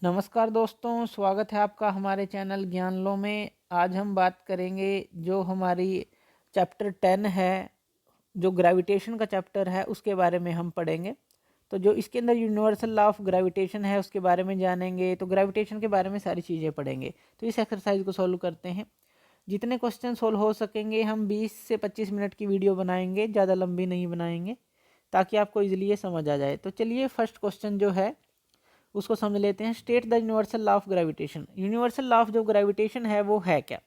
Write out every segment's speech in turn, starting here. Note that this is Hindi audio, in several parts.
नमस्कार दोस्तों, स्वागत है आपका हमारे चैनल ज्ञान लो में। आज हम बात करेंगे जो हमारी चैप्टर 10 है, जो ग्रेविटेशन का चैप्टर है उसके बारे में हम पढ़ेंगे। तो जो इसके अंदर यूनिवर्सल लॉ ऑफ ग्रेविटेशन है उसके बारे में जानेंगे। तो ग्रेविटेशन के बारे में सारी चीज़ें पढ़ेंगे। तो इस एक्सरसाइज को सॉल्व करते हैं। जितने क्वेश्चन सॉल्व हो सकेंगे हम 20 से 25 मिनट की वीडियो बनाएंगे, ज़्यादा लंबी नहीं बनाएंगे, ताकि आपको इजीली ये समझ आ जाए। तो चलिए फर्स्ट क्वेश्चन जो है उसको समझ लेते हैं। State the universal law of gravitation. Universal law of जो ग्रेविटेशन है वो है क्या।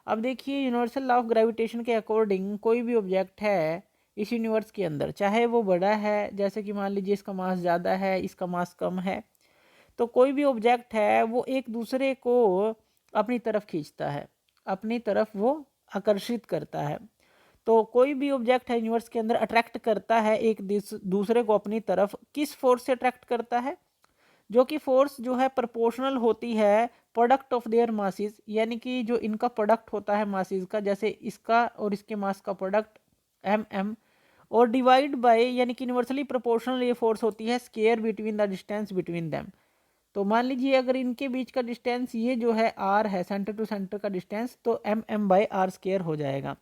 अब देखिए, यूनिवर्सल लॉ ऑफ ग्रेविटेशन के अकॉर्डिंग कोई भी ऑब्जेक्ट है इस यूनिवर्स के अंदर, चाहे वो बड़ा है, जैसे कि मान लीजिए इसका मास ज़्यादा है, इसका मास कम है, तो कोई भी ऑब्जेक्ट है वो एक दूसरे को अपनी तरफ खींचता है, अपनी तरफ वो आकर्षित करता है। तो कोई भी ऑब्जेक्ट है यूनिवर्स के अंदर अट्रैक्ट करता है एक दूसरे को अपनी तरफ। किस फोर्स से अट्रैक्ट करता है? जो कि फोर्स जो है प्रोपोर्शनल होती है प्रोडक्ट ऑफ देयर मासेस, यानी कि जो इनका प्रोडक्ट होता है मासेस का, जैसे इसका और इसके मास का प्रोडक्ट एम और डिवाइड बाय, यानी कि यूनिवर्सली प्रोपोर्शनल ये फोर्स होती है square between the distance between them. तो मान लीजिए अगर इनके बीच का डिस्टेंस ये जो है आर है, सेंटर टू सेंटर का डिस्टेंस, तो एम बाय आर स्केयर हो जाएगा।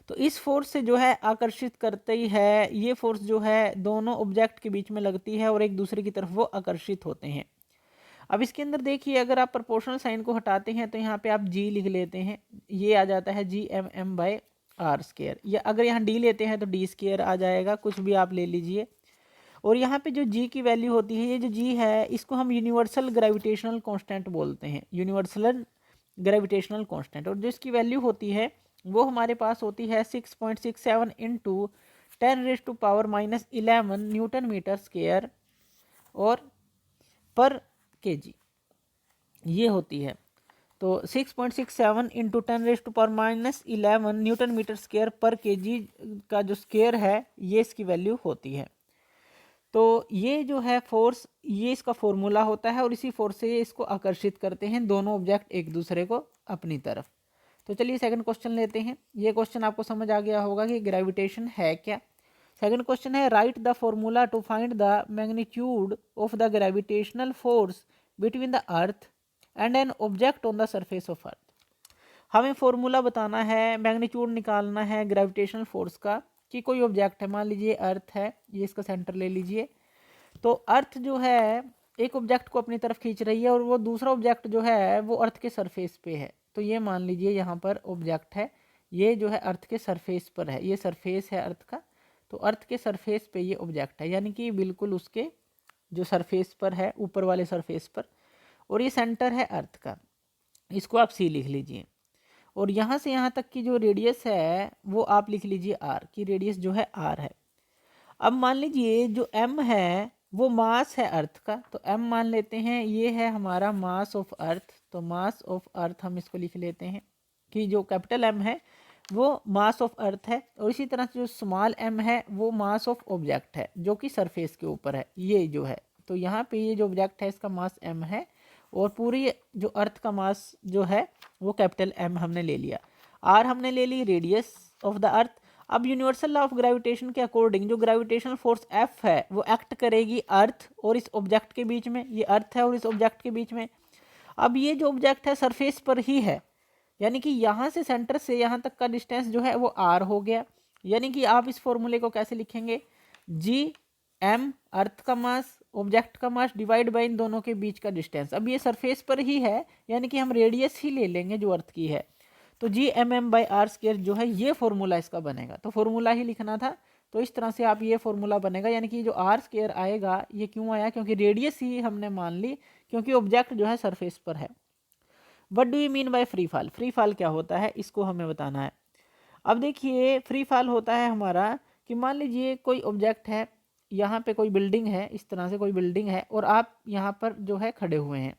तो इस फोर्स से जो है आकर्षित करते ही है, ये फोर्स जो है दोनों ऑब्जेक्ट के बीच में लगती है और एक दूसरे की तरफ वो आकर्षित होते हैं। अब इसके अंदर देखिए, अगर आप प्रोपोर्शनल साइन को हटाते हैं तो यहाँ पे आप जी लिख लेते हैं, ये आ जाता है G M by R square, या अगर यहाँ डी लेते हैं तो डी स्केयर आ जाएगा, कुछ भी आप ले लीजिए। और यहाँ पे जो जी की वैल्यू होती है, ये जो जी है इसको हम यूनिवर्सल ग्रेविटेशनल कांस्टेंट बोलते हैं, यूनिवर्सल ग्रेविटेशनल कांस्टेंट। और जो इसकी वैल्यू होती है वो हमारे पास होती है 6.67 इंटू 10⁻⁻11 न्यूटन मीटर स्केयर और पर केजी, ये होती है। तो 6.67 इंटू 10⁻⁻11 न्यूटन मीटर स्केयर पर केजी का जो स्केयर है ये इसकी वैल्यू होती है। तो ये जो है फोर्स, ये इसका फॉर्मूला होता है और इसी फोर्स से ये इसको आकर्षित करते हैं दोनों ऑब्जेक्ट एक दूसरे को अपनी तरफ। तो चलिए सेकंड क्वेश्चन लेते हैं। ये क्वेश्चन आपको समझ आ गया होगा कि ग्रेविटेशन है क्या। सेकंड क्वेश्चन है, write the formula to find the magnitude of the gravitational force between the earth and an object on the surface of earth. हमें फॉर्मूला बताना है, मैग्नीट्यूड निकालना है ग्रेविटेशनल फोर्स का, कि कोई ऑब्जेक्ट है, मान लीजिए अर्थ है, ये इसका सेंटर ले लीजिए। तो अर्थ जो है एक ऑब्जेक्ट को अपनी तरफ खींच रही है और वो दूसरा ऑब्जेक्ट जो है वो अर्थ के सरफेस पे है। तो ये मान लीजिए यहाँ पर ऑब्जेक्ट है, ये जो है अर्थ के सरफेस पर है, ये सरफेस है अर्थ का। तो अर्थ के सरफेस पे ये ऑब्जेक्ट है, यानी कि बिल्कुल उसके जो सरफेस पर है, ऊपर वाले सरफेस पर, और ये सेंटर है अर्थ का, इसको आप सी लिख लीजिए। और यहाँ से यहाँ तक की जो रेडियस है वो आप लिख लीजिए आर, की रेडियस जो है आर है। अब मान लीजिए जो m है वो मास है अर्थ का, तो m मान लेते हैं ये है हमारा मास ऑफ अर्थ। तो मास ऑफ अर्थ हम इसको लिख लेते हैं कि जो कैपिटल M है वो मास ऑफ अर्थ है, और इसी तरह से जो स्मॉल m है वो मास ऑफ ऑब्जेक्ट है जो कि सरफेस के ऊपर है, ये जो है। तो यहाँ पे ये जो ऑब्जेक्ट है इसका मास m है, और पूरी जो अर्थ का मास जो है वो कैपिटल M हमने ले लिया। r हमने ले ली रेडियस ऑफ द अर्थ। अब यूनिवर्सल लॉ ऑफ ग्रेविटेशन के अकॉर्डिंग जो ग्रेविटेशनल फोर्स F है वो एक्ट करेगी अर्थ और इस ऑब्जेक्ट के बीच में, ये अर्थ है और इस ऑब्जेक्ट के बीच में। अब ये जो ऑब्जेक्ट है सरफेस पर ही है, यानी कि यहाँ से सेंटर से यहाँ तक का डिस्टेंस जो है वो r हो गया। यानी कि आप इस फॉर्मूले को कैसे लिखेंगे, जी एम अर्थ का मास, ऑब्जेक्ट का मास डिवाइड बाय इन दोनों के बीच का डिस्टेंस। अब ये सरफेस पर ही है, यानी कि हम रेडियस ही ले लेंगे जो अर्थ की है। तो G M by R square जो है ये फॉर्मूला इसका बनेगा, तो फॉर्मूला ही लिखना था। तो इस तरह से आप ये फॉर्मूला बनेगा, यानी कि जो आर स्केयर आएगा ये क्यों आया, क्योंकि रेडियस ही हमने मान ली, क्योंकि ऑब्जेक्ट जो है सरफेस पर है। What do you mean by free fall. Free fall क्या होता है इसको हमें बताना है। अब देखिए, फ्री फॉल होता है हमारा कि मान लीजिए कोई ऑब्जेक्ट है, यहाँ पे कोई बिल्डिंग है, इस तरह से कोई बिल्डिंग है, और आप यहाँ पर जो है खड़े हुए हैं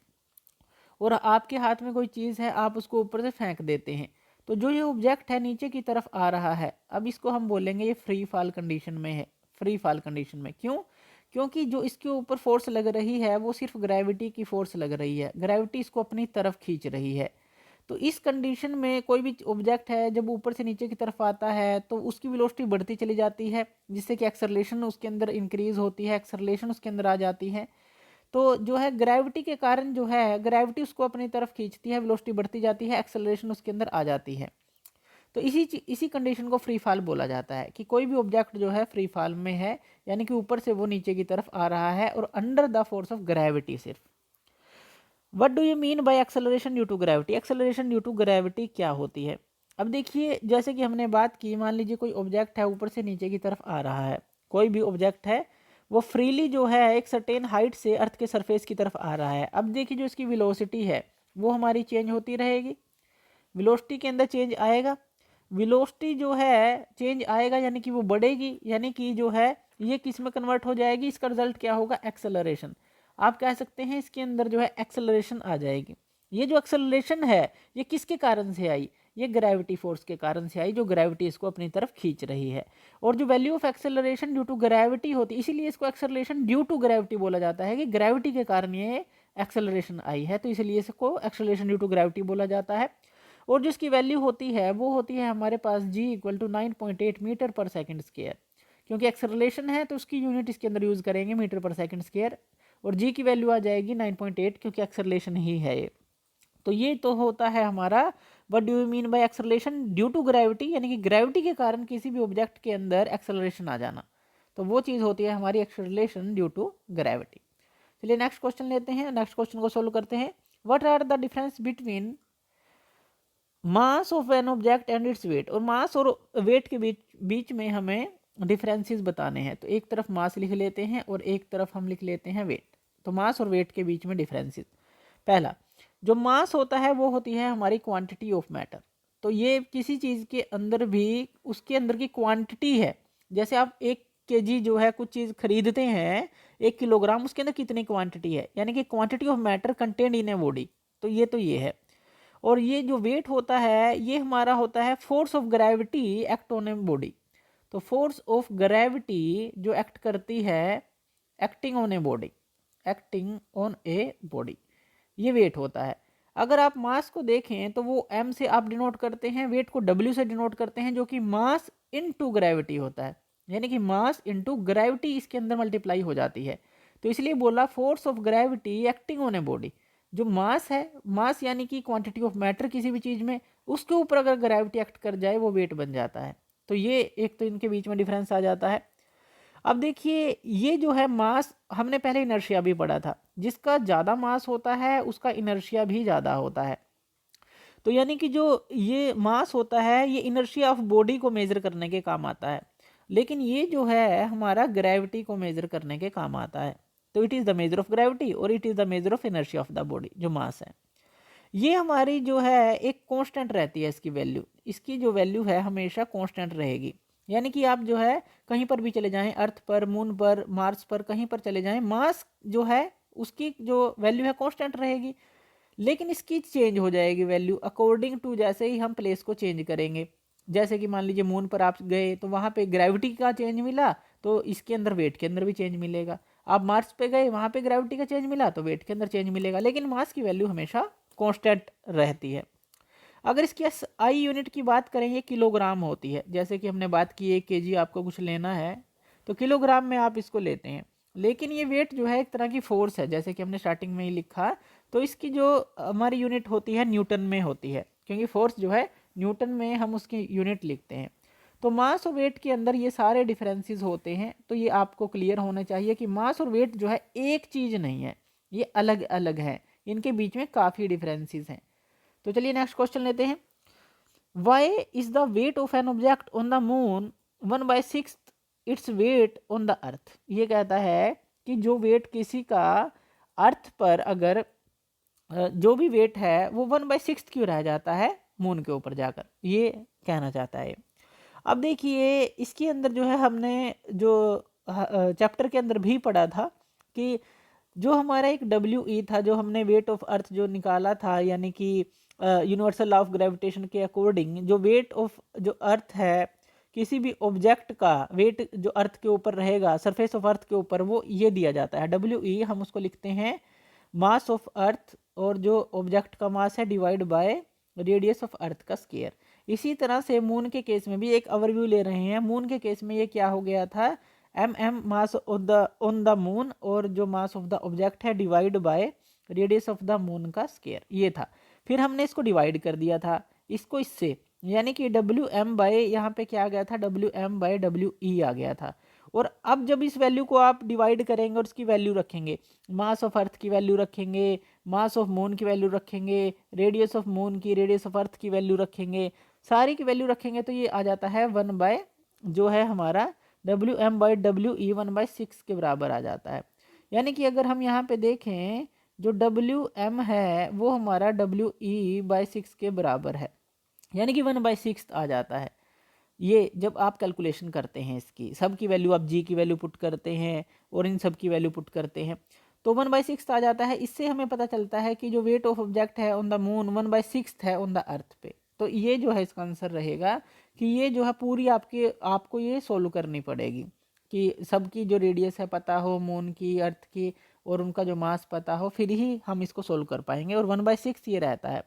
और आपके हाथ में कोई चीज़ है, आप उसको ऊपर से फेंक देते हैं। तो जो ये ऑब्जेक्ट है नीचे की तरफ आ रहा है, अब इसको हम बोलेंगे ये फ्री फॉल कंडीशन में है। फ्री फॉल कंडीशन में क्यों, क्योंकि जो इसके ऊपर फोर्स लग रही है वो सिर्फ ग्रेविटी की फोर्स लग रही है, ग्रेविटी इसको अपनी तरफ खींच रही है। तो इस कंडीशन में कोई भी ऑब्जेक्ट है जब ऊपर से नीचे की तरफ आता है तो उसकी वेलोसिटी बढ़ती चली जाती है, जिससे कि एक्सेलरेशन उसके अंदर इंक्रीज होती है, एक्सेलरेशन उसके अंदर आ जाती है। तो जो है ग्रेविटी के कारण जो है ग्रेविटी उसको अपनी तरफ खींचती है, वेलोसिटी बढ़ती जाती है, एक्सेलरेशन उसके अंदर आ जाती है। तो इसी कंडीशन को फ्री फॉल बोला जाता है कि कोई भी ऑब्जेक्ट जो है फ्री फॉल में है, यानी कि ऊपर से वो नीचे की तरफ आ रहा है और under the force of gravity सिर्फ। What do you mean by acceleration due to gravity? Acceleration due to gravity क्या होती है? अब देखिए, जैसे कि हमने बात की, मान लीजिए कोई ऑब्जेक्ट है ऊपर से नीचे की तरफ आ रहा है, कोई भी ऑब्जेक्ट है वो फ्रीली जो है एक सर्टेन हाइट से अर्थ के सरफेस की तरफ आ रहा है। अब देखिए जो इसकी वेलोसिटी है वो हमारी चेंज होती रहेगी, वेलोसिटी के अंदर चेंज आएगा, वेलोसिटी जो है चेंज आएगा यानी कि वो बढ़ेगी, यानी कि जो है ये किस में कन्वर्ट हो जाएगी, इसका रिजल्ट क्या होगा, एक्सेलरेशन। आप कह सकते हैं इसके अंदर जो है एक्सेलरेशन आ जाएगी। ये जो एक्सेलरेशन है ये किसके कारण से आई, ये ग्रेविटी फोर्स के कारण से आई, जो ग्रेविटी इसको अपनी तरफ खींच रही है। और जो value of acceleration due to gravity होती है, इसीलिए इसको एक्सेलरेशन ड्यू टू ग्रेविटी बोला जाता है कि ग्रेविटी के कारण ये एक्सेलरेशन आई है, तो इसलिए इसको एक्सेलरेशन ड्यू टू ग्रेविटी बोला जाता है। और जो इसकी वैल्यू होती है वो होती है हमारे पास g इक्वल टू 9.8 मीटर पर सेकंड स्क्वायर, क्योंकि एक्सेलरेशन है तो उसकी यूनिट इसके अंदर यूज़ करेंगे मीटर पर सेकंड स्क्वायर, और g की वैल्यू आ जाएगी 9.8 क्योंकि एक्सेलरेशन ही है ये। तो ये तो होता है हमारा what do you mean by acceleration due to gravity, यानी कि ग्रेविटी के कारण किसी भी ऑब्जेक्ट के अंदर एक्सेलरेशन आ जाना, तो वो चीज़ होती है हमारी एक्सेलरेशन ड्यू टू ग्रेविटी। चलिए नेक्स्ट क्वेश्चन लेते हैं, नेक्स्ट क्वेश्चन को सोल्व करते हैं। What are the difference between mass of an object and its weight? और मास और वेट के बीच में हमें डिफरेंसेस बताने हैं। तो एक तरफ मास लिख लेते हैं और एक तरफ हम लिख लेते हैं वेट। तो मास और वेट के बीच में डिफरेंसेस, पहला जो मास होता है वो होती है हमारी क्वांटिटी ऑफ मैटर। तो ये किसी चीज़ के अंदर भी उसके अंदर की क्वांटिटी है। जैसे आप 1 kg जो है कुछ चीज़ खरीदते हैं, 1 किलोग्राम, उसके अंदर कितनी क्वांटिटी है, यानी कि quantity of matter contained in a body. तो ये है। और ये जो वेट होता है ये हमारा होता है force of gravity act on a body. तो फोर्स ऑफ ग्रेविटी जो एक्ट करती है, acting on a body, acting on a body, ये वेट होता है। अगर आप मास को देखें तो वो m से आप डिनोट करते हैं, वेट को w से डिनोट करते हैं, जो कि मास इनटू ग्रेविटी होता है, यानी कि मास इनटू ग्रेविटी इसके अंदर मल्टीप्लाई हो जाती है। तो इसलिए बोला force of gravity acting on a body. जो मास है, मास यानी कि क्वांटिटी ऑफ मैटर किसी भी चीज़ में, उसके ऊपर अगर ग्रेविटी एक्ट कर जाए वो वेट बन जाता है। तो ये एक तो इनके बीच में डिफरेंस आ जाता है। अब देखिए ये जो है मास, हमने पहले इनर्शिया भी पढ़ा था, जिसका ज़्यादा मास होता है उसका इनर्शिया भी ज़्यादा होता है। तो यानी कि जो ये मास होता है ये इनर्शिया ऑफ बॉडी को मेज़र करने के काम आता है, लेकिन ये जो है हमारा ग्रेविटी को मेज़र करने के काम आता है। तो it is the measure of gravity और it is the measure of inertia of the body. जो मास है ये हमारी जो है एक कांस्टेंट रहती है, इसकी वैल्यू, इसकी जो वैल्यू है हमेशा कांस्टेंट रहेगी। यानी कि आप जो है कहीं पर भी चले जाएं, अर्थ पर, मून पर, मार्स पर, कहीं पर चले जाएं, मास जो है उसकी जो वैल्यू है कांस्टेंट रहेगी, लेकिन इसकी चेंज हो जाएगी वैल्यू अकॉर्डिंग टू जैसे ही हम प्लेस को चेंज करेंगे। जैसे कि मान लीजिए मून पर आप गए तो वहाँ पे ग्रेविटी का चेंज मिला, तो इसके अंदर वेट के अंदर भी चेंज मिलेगा। आप मार्स पे गए, वहाँ पे ग्रेविटी का चेंज मिला, तो वेट के अंदर चेंज मिलेगा, लेकिन मास की वैल्यू हमेशा कांस्टेंट रहती है। अगर इसकी आई यूनिट की बात करें, ये किलोग्राम होती है। जैसे कि हमने बात की 1 kg आपको कुछ लेना है तो किलोग्राम में आप इसको लेते हैं, लेकिन ये वेट जो है एक तरह की फोर्स है, जैसे कि हमने स्टार्टिंग में ही लिखा। तो इसकी जो हमारी यूनिट होती है न्यूटन में होती है, क्योंकि फोर्स जो है न्यूटन में हम उसकी यूनिट लिखते हैं। तो मास और वेट के अंदर ये सारे डिफरेंसेस होते हैं। तो ये आपको क्लियर होना चाहिए कि मास और वेट जो है एक चीज़ नहीं है, ये अलग अलग है, इनके बीच में काफ़ी डिफरेंसेस हैं। तो चलिए नेक्स्ट क्वेश्चन लेते हैं। Why is the weight of an object on the moon 1/6 its weight on the earth? ये कहता है कि जो वेट किसी का अर्थ पर अगर जो भी वेट है वो 1/6 क्यों रह जाता है मून के ऊपर जाकर, ये कहना चाहता है। अब देखिए इसके अंदर जो है हमने जो चैप्टर के अंदर भी पढ़ा था कि जो हमारा एक WE था, जो हमने वेट ऑफ अर्थ जो निकाला था, यानी कि यूनिवर्सल लॉ ऑफ ग्रेविटेशन के अकॉर्डिंग जो वेट ऑफ जो अर्थ है किसी भी ऑब्जेक्ट का वेट जो अर्थ के ऊपर रहेगा, सरफेस ऑफ अर्थ के ऊपर, वो ये दिया जाता है WE। हम उसको लिखते हैं मास ऑफ अर्थ, और जो ऑब्जेक्ट का मास है divide by radius of earth का स्क्वायर। इसी तरह से मून के केस में भी एक ओवरव्यू ले रहे हैं। मून के केस में ये क्या हो गया था, mm mass on the moon और जो मास ऑफ द ऑब्जेक्ट है divide by radius of the moon का स्क्वायर, ये था। फिर हमने इसको डिवाइड कर दिया था इसको इससे, यानी कि WM बाय यहाँ पे क्या आ गया था, WM बाय WE आ गया था। और अब जब इस वैल्यू को आप डिवाइड करेंगे और इसकी वैल्यू रखेंगे, मास ऑफ अर्थ की वैल्यू रखेंगे, मास ऑफ मून की वैल्यू रखेंगे, रेडियस ऑफ मून की, रेडियस ऑफ अर्थ की वैल्यू रखेंगे, सारी की वैल्यू रखेंगे, तो ये आ जाता है 1 बाय जो है हमारा WM बाई WE 1/6 के बराबर आ जाता है। यानी कि अगर हम यहाँ पे देखें जो WM है वो हमारा WE/6 के बराबर है, यानी कि 1/6 आ जाता है। ये जब आप कैलकुलेशन करते हैं इसकी सब की वैल्यू, आप जी की वैल्यू पुट करते हैं और इन सब की वैल्यू पुट करते हैं तो 1/6 आ जाता है। इससे हमें पता चलता है कि जो वेट ऑफ ऑब्जेक्ट है ऑन द मून 1/6 है ऑन द अर्थ पे। तो ये जो है इसका आंसर रहेगा कि ये जो है पूरी आपको ये सोल्व करनी पड़ेगी कि सबकी जो रेडियस है पता हो, मून की, अर्थ की, और उनका जो मास पता हो, फिर ही हम इसको सोल्व कर पाएंगे। और 1/6 ये रहता है।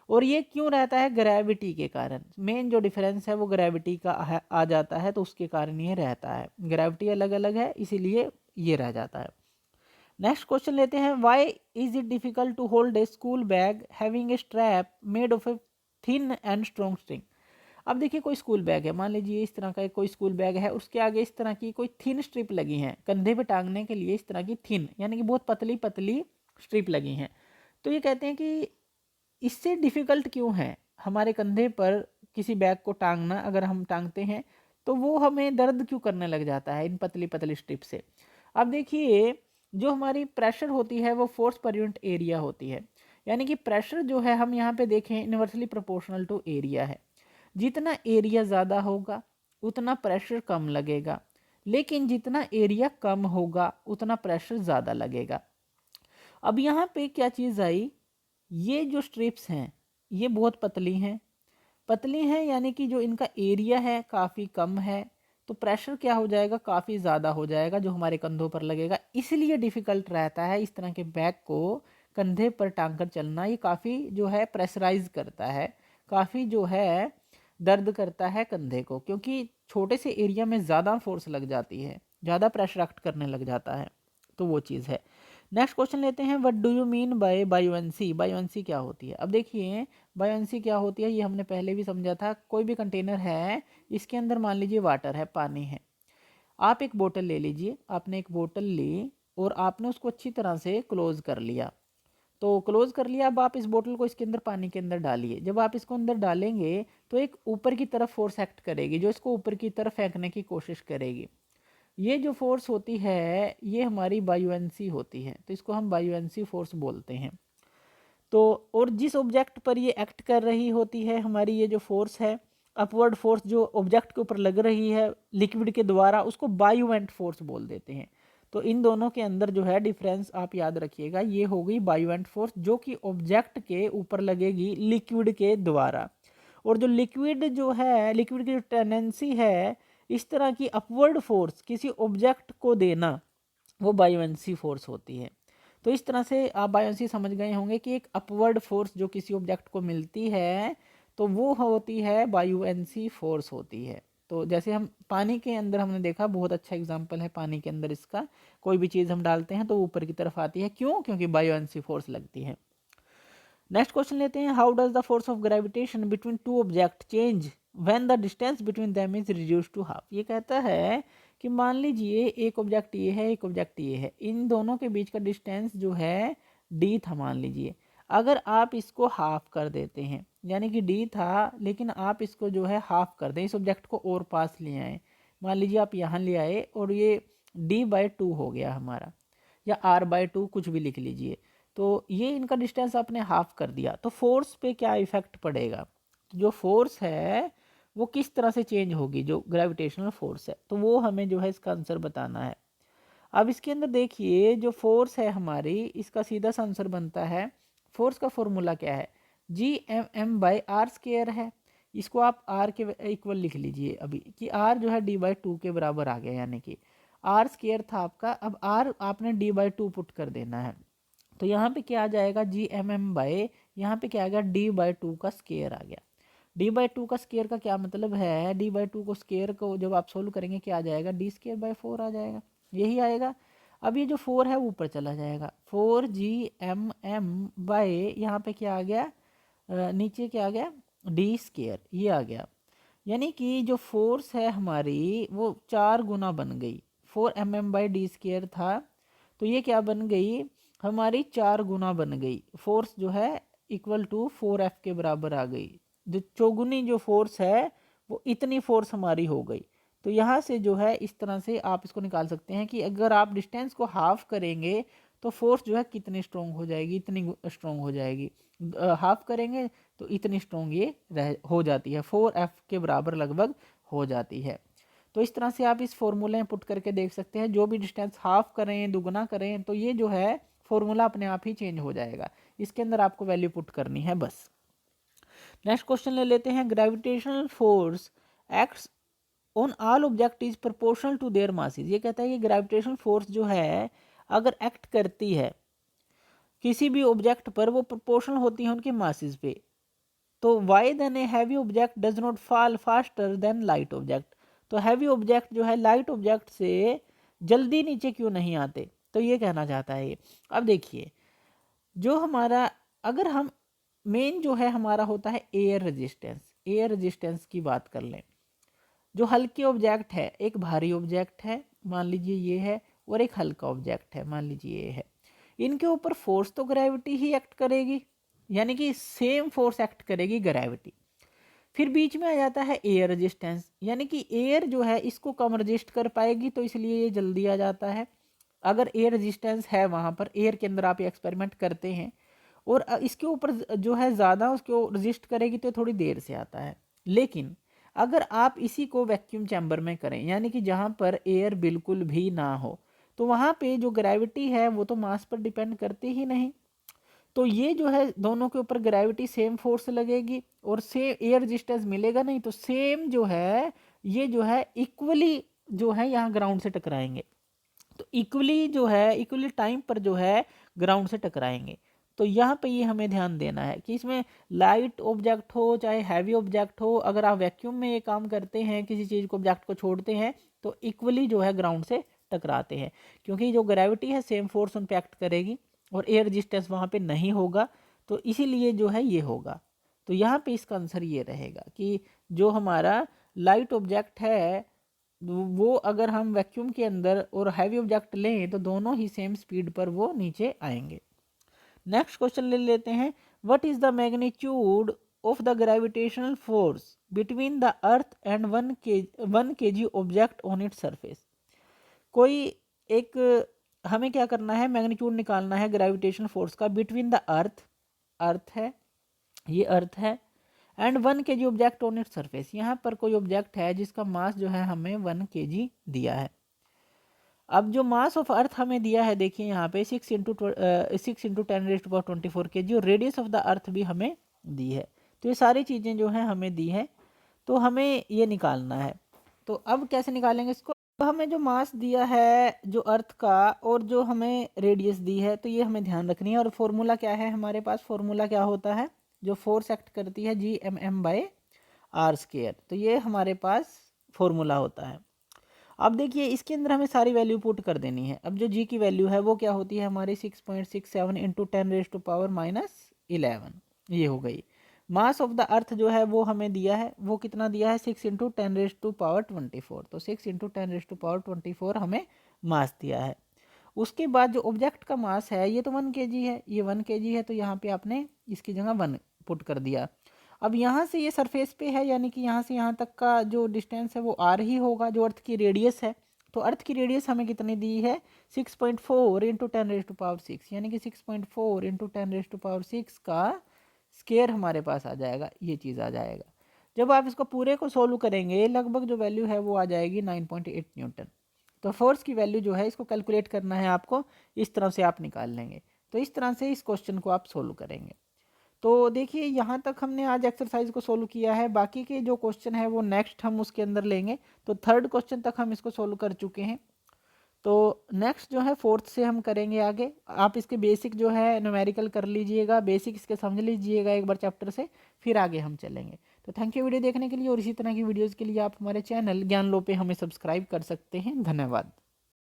और ये क्यों रहता है? ग्रेविटी के कारण। मेन जो डिफरेंस है वो ग्रेविटी का आ जाता है, तो उसके कारण ये रहता है। ग्रेविटी अलग अलग है इसीलिए ये रह जाता है। नेक्स्ट क्वेश्चन लेते हैं, why is it difficult to hold a school bag having a strap made of a thin and strong string. अब देखिए कोई स्कूल बैग है, मान लीजिए इस तरह का कोई स्कूल बैग है, उसके आगे इस तरह की कोई थिन स्ट्रिप लगी है कंधे पे टांगने के लिए, इस तरह की थिन यानी कि बहुत पतली पतली स्ट्रिप लगी हैं। तो ये कहते हैं कि इससे डिफ़िकल्ट क्यों है हमारे कंधे पर किसी बैग को टांगना, अगर हम टांगते हैं तो वो हमें दर्द क्यों करने लग जाता है इन पतली पतली स्ट्रिप से। अब देखिए जो हमारी प्रेशर होती है वो फोर्स पर यूनिट एरिया होती है, यानी कि प्रेशर जो है हम यहाँ पे देखें इन्वर्सली प्रोपोर्शनल टू एरिया है। जितना एरिया ज़्यादा होगा उतना प्रेशर कम लगेगा, लेकिन जितना एरिया कम होगा उतना प्रेशर ज़्यादा लगेगा। अब यहाँ पे क्या चीज़ आई, ये जो स्ट्रिप्स हैं ये बहुत पतली हैं यानी कि जो इनका एरिया है काफ़ी कम है, तो प्रेशर क्या हो जाएगा, काफ़ी ज़्यादा हो जाएगा जो हमारे कंधों पर लगेगा। इसलिए डिफ़िकल्ट रहता है इस तरह के बैग को कंधे पर टांग कर चलना। ये काफ़ी जो है प्रेशराइज करता है, काफ़ी जो है दर्द करता है कंधे को, क्योंकि छोटे से एरिया में ज़्यादा फोर्स लग जाती है, ज़्यादा प्रेशर एक्ट करने लग जाता है, तो वो चीज़ है। नेक्स्ट क्वेश्चन लेते हैं, what do you mean by buoyancy. Buoyancy क्या होती है? अब देखिए बायोएंसी क्या होती है ये हमने पहले भी समझा था। कोई भी कंटेनर है, इसके अंदर मान लीजिए वाटर है, पानी है, आप एक बोतल ले लीजिए, आपने एक बोतल ली और आपने उसको अच्छी तरह से क्लोज कर लिया। तो क्लोज कर लिया, अब आप इस बोतल को इसके अंदर पानी के अंदर डालिए। जब आप इसको अंदर डालेंगे तो एक ऊपर की तरफ फोर्स एक्ट करेगी जो इसको ऊपर की तरफ फेंकने की कोशिश करेगी। ये जो फोर्स होती है ये हमारी बायोएंसी होती है, तो इसको हम बायोएंसी फोर्स बोलते हैं। तो और जिस ऑब्जेक्ट पर ये एक्ट कर रही होती है हमारी ये जो फोर्स है, अपवर्ड फोर्स जो ऑब्जेक्ट के ऊपर लग रही है लिक्विड के द्वारा, उसको बायोवेंट फोर्स बोल देते हैं। तो इन दोनों के अंदर जो है डिफरेंस आप याद रखिएगा, ये हो गई बायोवेंट फोर्स जो कि ऑब्जेक्ट के ऊपर लगेगी लिक्विड के द्वारा। और जो लिक्विड जो है, लिक्विड की जो टेंडेंसी है इस तरह की अपवर्ड फोर्स किसी ऑब्जेक्ट को देना, वो बायोएंसी फोर्स होती है। तो इस तरह से आप बायोएंसी समझ गए होंगे कि एक अपवर्ड फोर्स जो किसी ऑब्जेक्ट को मिलती है तो वो होती है बायोएंसी फोर्स होती है। तो जैसे हम पानी के अंदर हमने देखा, बहुत अच्छा एग्जांपल है पानी के अंदर इसका, कोई भी चीज़ हम डालते हैं तो ऊपर की तरफ आती है, क्यों? क्योंकि बायोएंसी फोर्स लगती है। नेक्स्ट क्वेश्चन लेते हैं, how does the force of gravitation between two object change when the distance between them is reduce to half. ये कहता है कि मान लीजिए एक ऑब्जेक्ट ये है, एक ऑब्जेक्ट ये है, इन दोनों के बीच का डिस्टेंस जो है d था मान लीजिए, अगर आप इसको हाफ कर देते हैं, यानी कि d था लेकिन आप इसको जो है हाफ कर दें, इस ऑब्जेक्ट को और पास ले आए, मान लीजिए आप यहाँ ले आए और ये d/2 हो गया हमारा, या r/2 कुछ भी लिख लीजिए। तो ये इनका डिस्टेंस आपने हाफ कर दिया, तो फोर्स पे क्या इफेक्ट पड़ेगा? जो फोर्स है वो किस तरह से चेंज होगी, जो ग्रेविटेशनल फोर्स है, तो वो हमें जो है इसका आंसर बताना है। अब इसके अंदर देखिए जो फोर्स है हमारी, इसका सीधा सा आंसर बनता है, फोर्स का फॉर्मूला क्या है, Gm/r² है। इसको आप r के इक्वल लिख लीजिए अभी, कि r जो है d/2 के बराबर आ गया, यानी कि r² था आपका, अब r आपने d/2 पुट कर देना है। तो यहाँ पे क्या आ जाएगा, Gmm बाय, यहाँ पे क्या आ गया d/2 का स्क्वायर आ गया। d/2 का स्केयर का क्या मतलब है, d/2 को स्केयर को जब आप सोल्व करेंगे क्या आ जाएगा, d²/4 आ जाएगा, यही आएगा। अब ये जो 4 है वो ऊपर चला जाएगा, 4gmm यहाँ पे क्या आ गया, नीचे क्या आ गया, d², ये आ गया। यानी कि जो फोर्स है हमारी वो 4 गुना बन गई, 4mm/d² था तो ये क्या बन गई हमारी, 4 गुना बन गई। फोर्स जो है इक्वल टू 4F के बराबर आ गई। जो चौगुनी जो फोर्स है वो इतनी फोर्स हमारी हो गई। तो यहाँ से जो है इस तरह से आप इसको निकाल सकते हैं कि अगर आप डिस्टेंस को हाफ करेंगे तो फोर्स जो है कितनी स्ट्रोंग हो जाएगी, इतनी स्ट्रोंग हो जाएगी। हाफ करेंगे तो इतनी स्ट्रोंग ये हो जाती है, 4F के बराबर लगभग हो जाती है। तो इस तरह से आप इस फॉर्मूले में पुट करके देख सकते हैं, जो भी डिस्टेंस हाफ करें, दुगना करें, तो ये जो है फॉर्मूला अपने आप ही चेंज हो जाएगा। इसके अंदर आपको वैल्यू पुट करनी है बस। नेक्स्ट क्वेश्चन ले लेते हैं, gravitational force acts on all object is proportional to their masses. ये कहता है कि ग्रेविटेशनल फोर्स जो है अगर एक्ट करती है किसी भी ऑब्जेक्ट पर, वो प्रोपोर्शनल होती है उनके मासेस पे। तो why then a heavy object does not fall faster than light object. तो हैवी ऑब्जेक्ट जो है लाइट ऑब्जेक्ट से जल्दी नीचे क्यों नहीं आते, तो ये कहना चाहता है ये। अब देखिए जो हमारा, अगर हम मेन जो है हमारा होता है एयर रेजिस्टेंस, एयर रेजिस्टेंस की बात कर लें। जो हल्के ऑब्जेक्ट है, एक भारी ऑब्जेक्ट है मान लीजिए ये है, और एक हल्का ऑब्जेक्ट है मान लीजिए ये है, इनके ऊपर फोर्स तो ग्रेविटी ही एक्ट करेगी, यानी कि सेम फोर्स एक्ट करेगी ग्रेविटी। फिर बीच में आ जाता है एयर रेजिस्टेंस, यानी कि एयर जो है इसको कम रजिस्ट कर पाएगी तो इसलिए ये जल्दी आ जाता है। अगर एयर रेजिस्टेंस है वहाँ पर, एयर के अंदर आप एक्सपेरिमेंट करते हैं और इसके ऊपर जो है ज़्यादा उसको रजिस्ट करेगी तो थोड़ी देर से आता है। लेकिन अगर आप इसी को वैक्यूम चैम्बर में करें, यानी कि जहाँ पर एयर बिल्कुल भी ना हो, तो वहाँ पे जो ग्रेविटी है वो तो मास पर डिपेंड करती ही नहीं। तो ये जो है दोनों के ऊपर ग्रेविटी सेम फोर्स लगेगी और सेम एयर रेजिस्टेंस मिलेगा नहीं, तो सेम जो है ये जो है इक्वली जो है यहाँ ग्राउंड से टकराएंगे। तो इक्वली जो है इक्वली टाइम पर जो है ग्राउंड से टकराएंगे। तो यहाँ पे ये हमें ध्यान देना है कि इसमें लाइट ऑब्जेक्ट हो चाहे हैवी ऑब्जेक्ट हो, अगर आप वैक्यूम में ये काम करते हैं, किसी चीज़ को ऑब्जेक्ट को छोड़ते हैं तो इक्वली जो है ग्राउंड से टकराते हैं, क्योंकि जो ग्रेविटी है सेम फोर्स उन पर एक्ट करेगी और एयर रेजिस्टेंस वहाँ पे नहीं होगा, तो इसीलिए जो है ये होगा। तो यहाँ पे इसका आंसर ये रहेगा कि जो हमारा लाइट ऑब्जेक्ट है वो अगर हम वैक्यूम के अंदर और हैवी ऑब्जेक्ट लें तो दोनों ही सेम स्पीड पर वो नीचे आएंगे। नेक्स्ट क्वेश्चन ले लेते हैं, what is the magnitude of the gravitational force between the earth and 1 kg object on its surface. कोई एक हमें क्या करना है, मैग्नीट्यूड निकालना है ग्रेविटेशनल फोर्स का बिटवीन द अर्थ, अर्थ है ये अर्थ है, and 1 kg object on its surface. यहाँ पर कोई ऑब्जेक्ट है जिसका मास जो है हमें 1 kg दिया है। अब जो मास ऑफ अर्थ हमें दिया है देखिए यहाँ पे 6 इंटू 10⁻24 kg, और रेडियस ऑफ द अर्थ भी हमें दी है। तो ये सारी चीज़ें जो हैं हमें दी है, तो हमें ये निकालना है। तो अब कैसे निकालेंगे इसको, तो हमें जो मास दिया है जो अर्थ का और जो हमें रेडियस दी है, तो ये हमें ध्यान रखनी है। और फॉर्मूला क्या है हमारे पास, फॉर्मूला क्या होता है, जो फोर्स एक्ट करती है Gmm/r²। तो ये हमारे पास फॉर्मूला होता है। अब देखिए इसके अंदर हमें सारी वैल्यू पुट कर देनी है। अब जो जी की वैल्यू है वो क्या होती है हमारी 6.67 इंटू 10⁻⁻11 ये हो गई। मास ऑफ द अर्थ जो है वो हमें दिया है, वो कितना दिया है 6 इंटू 10⁻24। तो 6 इंटू 10⁻24 हमें मास दिया है। उसके बाद जो ऑब्जेक्ट का मास है ये तो 1 kg है, ये 1 kg है, तो यहाँ पे आपने इसकी जगह 1 पुट कर दिया। अब यहाँ से ये सरफेस पे है, यानी कि यहाँ से यहाँ तक का जो डिस्टेंस है वो आर ही होगा, जो अर्थ की रेडियस है। तो अर्थ की रेडियस हमें कितनी दी है 6.4 इंटू 10⁻6, यानी कि 6.4 इंटू 10⁻6 का स्केयर हमारे पास आ जाएगा, ये चीज़ आ जाएगा। जब आप इसको पूरे को सोल्व करेंगे लगभग जो वैल्यू है वो आ जाएगी 9.8 न्यूटन। तो फोर्स की वैल्यू जो है इसको कैलकुलेट करना है आपको, इस तरह से आप निकाल लेंगे। तो इस तरह से इस क्वेश्चन को आप सोल्व करेंगे। तो देखिए यहाँ तक हमने आज एक्सरसाइज को सोल्व किया है, बाकी के जो क्वेश्चन है वो नेक्स्ट हम उसके अंदर लेंगे। तो 3rd क्वेश्चन तक हम इसको सोल्व कर चुके हैं। तो नेक्स्ट जो है 4th से हम करेंगे आगे। आप इसके बेसिक जो है न्यूमेरिकल कर लीजिएगा, बेसिक इसके समझ लीजिएगा एक बार चैप्टर से, फिर आगे हम चलेंगे। तो थैंक यू वीडियो देखने के लिए, और इसी तरह की वीडियोज़ के लिए आप हमारे चैनल ज्ञान लो पे हमें सब्सक्राइब कर सकते हैं। धन्यवाद।